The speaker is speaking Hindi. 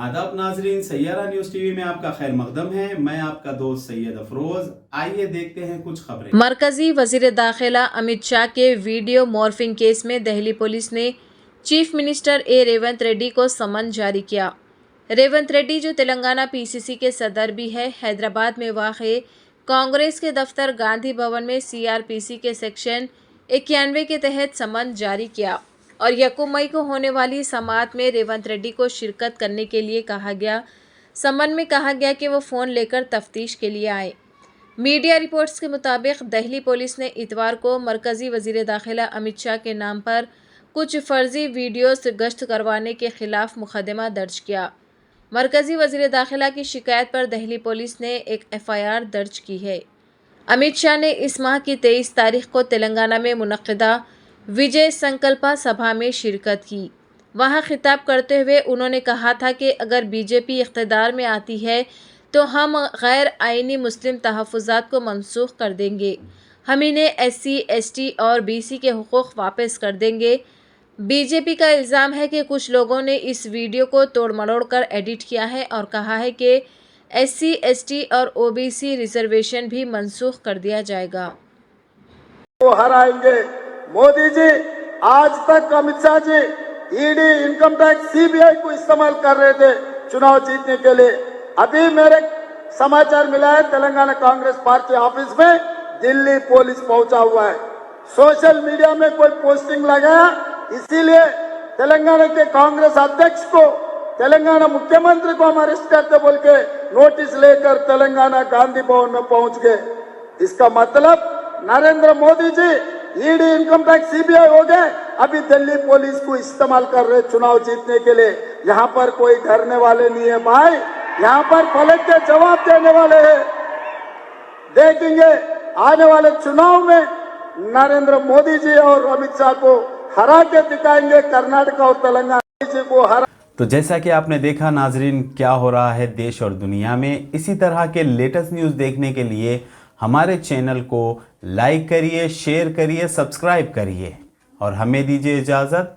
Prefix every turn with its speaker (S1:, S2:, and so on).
S1: आदाब नाजरीन, सैयारा न्यूज टीवी में आपका खैर मकदम है। मैं आपका दोस्त सैयद अफरोज। आइए देखते हैं कुछ खबरें।
S2: मरकजी वजीर दाखिला अमित शाह के वीडियो मॉर्फिंग केस में दिल्ली पुलिस ने चीफ मिनिस्टर रेवंत रेड्डी को समन जारी किया। रेवंत रेड्डी जो तेलंगाना पीसीसी के सदर भी है, हैदराबाद में वाक़ कांग्रेस के दफ्तर गांधी भवन में सीआरपीसी के सेक्शन 91 के तहत समन जारी किया और 1 मई को होने वाली समाअत में रेवंत रेड्डी को शिरकत करने के लिए कहा गया। समन में कहा गया कि वो फ़ोन लेकर तफ्तीश के लिए आए। मीडिया रिपोर्ट्स के मुताबिक दिल्ली पुलिस ने इतवार को मरकज़ी वज़ीर दाखिला अमित शाह के नाम पर कुछ फर्जी वीडियोस गश्त करवाने के खिलाफ मुकदमा दर्ज किया। मरकज़ी वज़ीर दाखिला की शिकायत पर दिल्ली पुलिस ने एक FIR दर्ज की है। अमित शाह ने इस माह की 23 तारीख को तेलंगाना में मुनक़्क़दा विजय संकल्पा सभा में शिरकत की। वहां खिताब करते हुए उन्होंने कहा था कि अगर बीजेपी इक़्तिदार में आती है तो हम गैर आइनी मुस्लिम तहफ़्फ़ुज़ात को मनसूख कर देंगे। हम इन्हें SC, ST और BC के हुकूक़ वापस कर देंगे। बीजेपी का इल्ज़ाम है कि कुछ लोगों ने इस वीडियो को तोड़ मरोड़ कर एडिट किया है और कहा है कि SC, ST और OBC रिजर्वेशन भी मनसूख कर दिया जाएगा।
S3: वो हराएंगे। मोदी जी आज तक Amit Shah ji ED, income tax, CBI को इस्तेमाल कर रहे थे चुनाव जीतने के लिए। अभी मेरे समाचार मिला है तेलंगाना कांग्रेस पार्टी ऑफिस में दिल्ली पुलिस पहुंचा हुआ है। सोशल मीडिया में कोई पोस्टिंग लगाया, इसीलिए तेलंगाना के कांग्रेस अध्यक्ष को, तेलंगाना मुख्यमंत्री को हम अरेस्ट करते बोल के नोटिस लेकर तेलंगाना गांधी भवन में पहुंच गए। इसका मतलब Narendra Modi ji ED, income tax, CBI हो गए, अभी दिल्ली पुलिस को इस्तेमाल कर रहे चुनाव जीतने के लिए। यहाँ पर कोई डरने वाले नहीं है भाई, यहाँ पर पलट के जवाब देने वाले हैं। देखेंगे आने वाले चुनाव में नरेंद्र मोदी जी और अमित शाह को हरा के दिखाएंगे। कर्नाटक और तेलंगाना जी को हरा।
S1: तो जैसा कि आपने देखा नाजरीन, क्या हो रहा है देश और दुनिया में। इसी तरह के लेटेस्ट न्यूज़ देखने के लिए हमारे चैनल को लाइक करिए, शेयर करिए, सब्सक्राइब करिए और हमें दीजिए इजाज़त।